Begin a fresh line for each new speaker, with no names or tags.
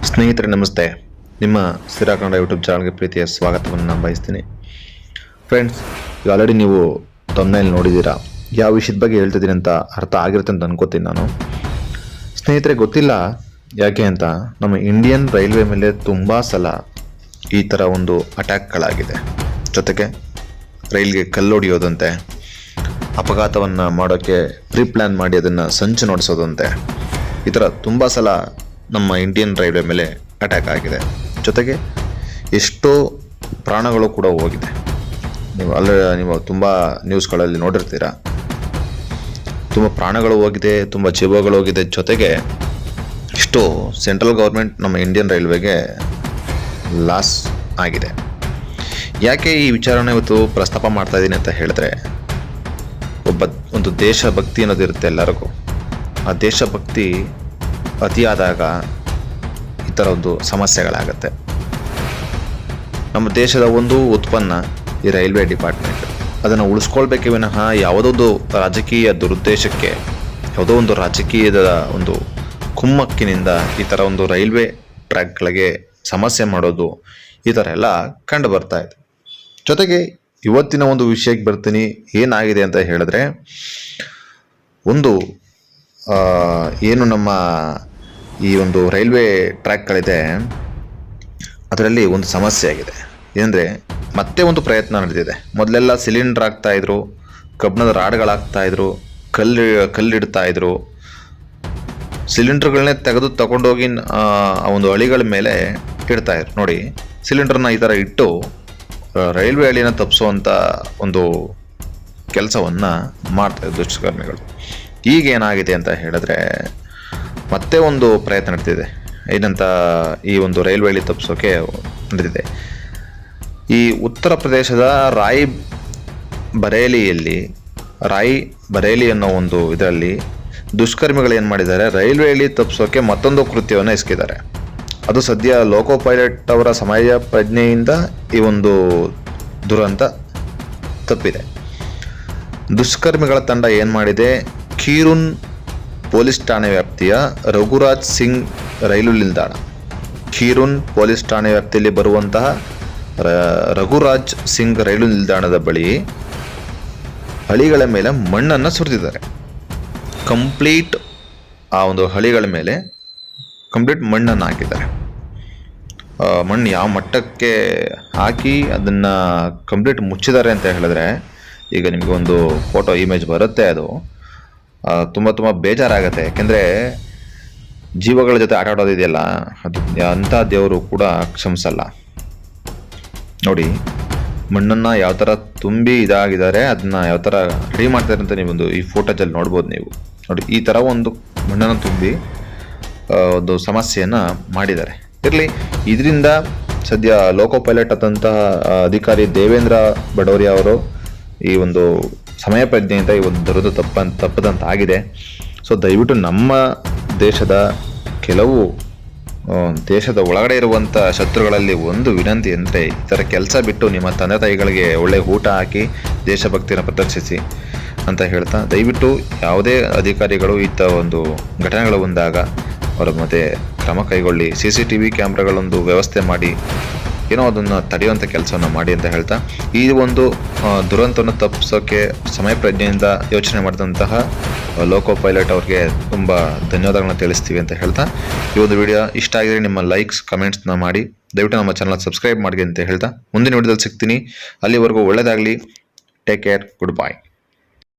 ಸ್ನೇಹಿತರೆ ನಮಸ್ತೆ. ನಿಮ್ಮ ಸ್ಥಿರ ಕನ್ನಡ ಯೂಟ್ಯೂಬ್ ಚಾನಲ್ಗೆ ಪ್ರೀತಿಯ ಸ್ವಾಗತವನ್ನು ನಾನು ಬಯಸ್ತೀನಿ. ಫ್ರೆಂಡ್ಸ್, ಈಗ ಆಲ್ರೆಡಿ ನೀವು ತಮ್ಮನೇಲಿ ನೋಡಿದ್ದೀರಾ. ಯಾವ ವಿಷಯದ ಬಗ್ಗೆ ಹೇಳ್ತಿದ್ದೀನಿ ಅಂತ ಅರ್ಥ ಆಗಿರುತ್ತೆ ಅಂತ ಅನ್ಕೋತೀನಿ ನಾನು. ಸ್ನೇಹಿತರೆ, ಗೊತ್ತಿಲ್ಲ ಯಾಕೆ ಅಂತ ನಮ್ಮ ಇಂಡಿಯನ್ ರೈಲ್ವೆ ಮೇಲೆ ತುಂಬ ಸಲ ಈ ಥರ ಒಂದು ಅಟ್ಯಾಕ್ಗಳಾಗಿದೆ. ಜೊತೆಗೆ ರೈಲ್ಗೆ ಕಲ್ಲೊಡೆಯೋದಂತೆ, ಅಪಘಾತವನ್ನು ಮಾಡೋಕ್ಕೆ ಪ್ರೀ ಪ್ಲ್ಯಾನ್ ಮಾಡಿ ಅದನ್ನು ಸಂಚು ನಡೆಸೋದಂತೆ, ಈ ಥರ ತುಂಬ ಸಲ ನಮ್ಮ ಇಂಡಿಯನ್ ರೈಲ್ವೆ ಮೇಲೆ ಅಟ್ಯಾಕ್ ಆಗಿದೆ. ಜೊತೆಗೆ ಎಷ್ಟೋ ಪ್ರಾಣಗಳು ಕೂಡ ಹೋಗಿದೆ. ನೀವು ತುಂಬ ನ್ಯೂಸ್ಗಳಲ್ಲಿ ನೋಡಿರ್ತೀರ. ತುಂಬ ಪ್ರಾಣಗಳು ಹೋಗಿದೆ, ತುಂಬ ಜೀವಗಳು ಹೋಗಿದೆ. ಜೊತೆಗೆ ಇಷ್ಟು ಸೆಂಟ್ರಲ್ ಗೌರ್ಮೆಂಟ್ ನಮ್ಮ ಇಂಡಿಯನ್ ರೈಲ್ವೆಗೆ ಲಾಸ್ ಆಗಿದೆ. ಯಾಕೆ ಈ ವಿಚಾರನ ಇವತ್ತು ಪ್ರಸ್ತಾಪ ಮಾಡ್ತಾ ಇದ್ದೀನಿ ಅಂತ ಹೇಳಿದ್ರೆ, ಒಂದು ದೇಶಭಕ್ತಿ ಅನ್ನೋದಿರುತ್ತೆ ಎಲ್ಲರಿಗೂ. ಆ ದೇಶಭಕ್ತಿ ಅತಿಯಾದಾಗ ಈ ಥರ ಒಂದು ಸಮಸ್ಯೆಗಳಾಗತ್ತೆ. ನಮ್ಮ ದೇಶದ ಒಂದು ಉತ್ಪನ್ನ ಈ ರೈಲ್ವೆ ಡಿಪಾರ್ಟ್ಮೆಂಟ್, ಅದನ್ನು ಉಳಿಸ್ಕೊಳ್ಬೇಕೆ ವಿನಃ ಯಾವುದೊಂದು ರಾಜಕೀಯ ದುರುದ್ದೇಶಕ್ಕೆ, ಯಾವುದೋ ಒಂದು ರಾಜಕೀಯದ ಒಂದು ಕುಮ್ಮಕ್ಕಿನಿಂದ ಈ ಥರ ಒಂದು ರೈಲ್ವೆ ಟ್ರ್ಯಾಕ್ಗಳಿಗೆ ಸಮಸ್ಯೆ ಮಾಡೋದು, ಈ ಥರ ಎಲ್ಲ ಕಂಡು ಬರ್ತಾ ಇದೆ. ಜೊತೆಗೆ ಇವತ್ತಿನ ಒಂದು ವಿಷಯಕ್ಕೆ ಬರ್ತೀನಿ. ಏನಾಗಿದೆ ಅಂತ ಹೇಳಿದ್ರೆ, ಒಂದು ಏನು ನಮ್ಮ ಈ ಒಂದು ರೈಲ್ವೆ ಟ್ರ್ಯಾಕ್ಗಳಿದೆ, ಅದರಲ್ಲಿ ಒಂದು ಸಮಸ್ಯೆ ಆಗಿದೆ. ಏನಂದರೆ, ಮತ್ತೆ ಒಂದು ಪ್ರಯತ್ನ ನಡೆದಿದೆ. ಮೊದಲೆಲ್ಲ ಸಿಲಿಂಡರ್ ಹಾಕ್ತಾಯಿದ್ರು, ಕಬ್ಬಿಣದ ರಾಡ್ಗಳಾಗ್ತಾಯಿದ್ರು, ಕಲ್ಲಿಡ್ತಾಯಿದ್ರು. ಸಿಲಿಂಡರ್ಗಳನ್ನೇ ತಗೊಂಡೋಗಿ ಆ ಒಂದು ಹಳಿಗಳ ಮೇಲೆ ಇಡ್ತಾಯಿದ್ರು. ನೋಡಿ, ಸಿಲಿಂಡರ್ನ ಈ ಥರ ಇಟ್ಟು ರೈಲ್ವೆ ಹಳಿನ ತಪ್ಪಿಸುವಂಥ ಒಂದು ಕೆಲಸವನ್ನು ಮಾಡ್ತಾಯಿದ್ರು ದುಷ್ಕರ್ಮಿಗಳು. ಈಗ ಏನಾಗಿದೆ ಅಂತ ಹೇಳಿದ್ರೆ, ಮತ್ತೆ ಒಂದು ಪ್ರಯತ್ನ ನಡೆದಿದೆ. ಏನಂತ, ಈ ಒಂದು ರೈಲ್ವೆ ಹಳಿ ತಪ್ಪಿಸೋಕೆ ನಡೆದಿದೆ. ಈ ಉತ್ತರ ಪ್ರದೇಶದ ರಾಯ್ ಬರೇಲಿ ಅನ್ನೋ ಒಂದು ಇದರಲ್ಲಿ ದುಷ್ಕರ್ಮಿಗಳು ಏನು ಮಾಡಿದ್ದಾರೆ, ರೈಲ್ವೆ ಹಳಿ ತಪ್ಪಿಸೋಕೆ ಮತ್ತೊಂದು ಕೃತ್ಯವನ್ನು ಎಸಗಿದ್ದಾರೆ. ಅದು ಸದ್ಯ ಲೋಕೋ ಪೈಲಟ್ ಅವರ ಸಮಯ ಪ್ರಜ್ಞೆಯಿಂದ ಈ ಒಂದು ದುರಂತ ತಪ್ಪಿದೆ. ದುಷ್ಕರ್ಮಿಗಳ ತಂಡ ಏನು ಮಾಡಿದೆ, ಖೀರುನ್ ಪೊಲೀಸ್ ಠಾಣೆ ವ್ಯಾಪ್ತಿಯ ರಘುರಾಜ್ ಸಿಂಗ್ ರೈಲು ನಿಲ್ದಾಣ, ಖೀರುನ್ ಪೊಲೀಸ್ ಠಾಣೆ ವ್ಯಾಪ್ತಿಯಲ್ಲಿ ಬರುವಂತಹ ರಘುರಾಜ್ ಸಿಂಗ್ ರೈಲು ನಿಲ್ದಾಣದ ಬಳಿ ಹಳಿಗಳ ಮೇಲೆ ಮಣ್ಣನ್ನು ಸುರಿದಿದ್ದಾರೆ. ಕಂಪ್ಲೀಟ್ ಆ ಒಂದು ಹಳಿಗಳ ಮೇಲೆ ಕಂಪ್ಲೀಟ್ ಮಣ್ಣನ್ನು ಹಾಕಿದ್ದಾರೆ. ಮಣ್ಣು ಯಾವ ಮಟ್ಟಕ್ಕೆ ಹಾಕಿ ಅದನ್ನು ಕಂಪ್ಲೀಟ್ ಮುಚ್ಚಿದ್ದಾರೆ ಅಂತ ಹೇಳಿದ್ರೆ, ಈಗ ನಿಮಗೆ ಒಂದು ಫೋಟೋ ಇಮೇಜ್ ಬರುತ್ತೆ. ಅದು ತುಂಬ ಬೇಜಾರಾಗುತ್ತೆ. ಯಾಕೆಂದರೆ ಜೀವಗಳ ಜೊತೆ ಆಟ ಆಡೋದಿದೆಯಲ್ಲ, ಅದು ಅಂಥ ದೇವರು ಕೂಡ ಕ್ಷಮಿಸಲ್ಲ. ನೋಡಿ, ಮಣ್ಣನ್ನು ಯಾವ ಥರ ತುಂಬಿ ಇದಾಗಿದ್ದಾರೆ, ಅದನ್ನ ಯಾವ ಥರ ರೆಡಿ ಮಾಡ್ತಾರೆ ಅಂತ ನೀವೊಂದು ಈ ಫೋಟೋಜಲ್ಲಿ ನೋಡ್ಬೋದು. ನೀವು ನೋಡಿ, ಈ ಥರ ಒಂದು ಮಣ್ಣನ್ನು ತುಂಬಿ ಒಂದು ಸಮಸ್ಯೆಯನ್ನು ಮಾಡಿದ್ದಾರೆ. ಇರಲಿ, ಇದರಿಂದ ಸದ್ಯ ಲೋಕೋ ಪೈಲಟ್ ಆದಂತಹ ಅಧಿಕಾರಿ ದೇವೇಂದ್ರ ಬಡೋರಿಯಾ ಅವರು ಈ ಒಂದು ಸಮಯ ಪ್ರಜ್ಞೆಯಿಂದ ಈ ಒಂದು ದುರಂತ ತಪ್ಪದಂತಾಗಿದೆ. ಸೊ ದಯವಿಟ್ಟು ನಮ್ಮ ದೇಶದ ಕೆಲವು ದೇಶದ ಒಳಗಡೆ ಇರುವಂಥ ಶತ್ರುಗಳಲ್ಲಿ ಒಂದು ವಿನಂತಿ ಅಂದರೆ, ಈ ಥರ ಕೆಲಸ ಬಿಟ್ಟು ನಿಮ್ಮ ತಂದೆ ತಾಯಿಗಳಿಗೆ ಒಳ್ಳೆ ಊಟ ಹಾಕಿ ದೇಶಭಕ್ತಿಯನ್ನು ಪ್ರದರ್ಶಿಸಿ ಅಂತ ಹೇಳ್ತಾ, ದಯವಿಟ್ಟು ಯಾವುದೇ ಅಧಿಕಾರಿಗಳು ಈ ಥರ ಒಂದು ಘಟನೆಗಳು ಬಂದಾಗ ಅವರ ಮತ್ತೆ ಕ್ರಮ ಕೈಗೊಳ್ಳಿ. CCTV ಕ್ಯಾಮ್ರಾಗಳೊಂದು ವ್ಯವಸ್ಥೆ ಮಾಡಿ ಏನೋ ಅದನ್ನು ತಡೆಯುವಂಥ ಕೆಲಸವನ್ನು ಮಾಡಿ ಅಂತ ಹೇಳ್ತಾ, ಈ ಒಂದು ದುರಂತವನ್ನು ತಪ್ಪಿಸೋಕ್ಕೆ ಸಮಯ ಪ್ರಜ್ಞೆಯಿಂದ ಯೋಚನೆ ಮಾಡಿದಂತಹ ಲೋಕೋ ಪೈಲಟ್ ಅವ್ರಿಗೆ ತುಂಬ ಧನ್ಯವಾದಗಳನ್ನ ತಿಳಿಸ್ತೀವಿ ಅಂತ ಹೇಳ್ತಾ, ಈ ಒಂದು ವಿಡಿಯೋ ಇಷ್ಟ ಆಗಿದ್ರೆ ನಿಮ್ಮ ಲೈಕ್ಸ್ ಕಮೆಂಟ್ಸ್ನ ಮಾಡಿ, ದಯವಿಟ್ಟು ನಮ್ಮ ಚಾನಲ್ ಸಬ್ಸ್ಕ್ರೈಬ್ ಮಾಡಿ ಅಂತ ಹೇಳ್ತಾ ಮುಂದಿನ ವಿಡಿಯೋದಲ್ಲಿ ಸಿಗ್ತೀನಿ. ಅಲ್ಲಿವರೆಗೂ ಒಳ್ಳೆಯದಾಗಲಿ. Take care. Good bye.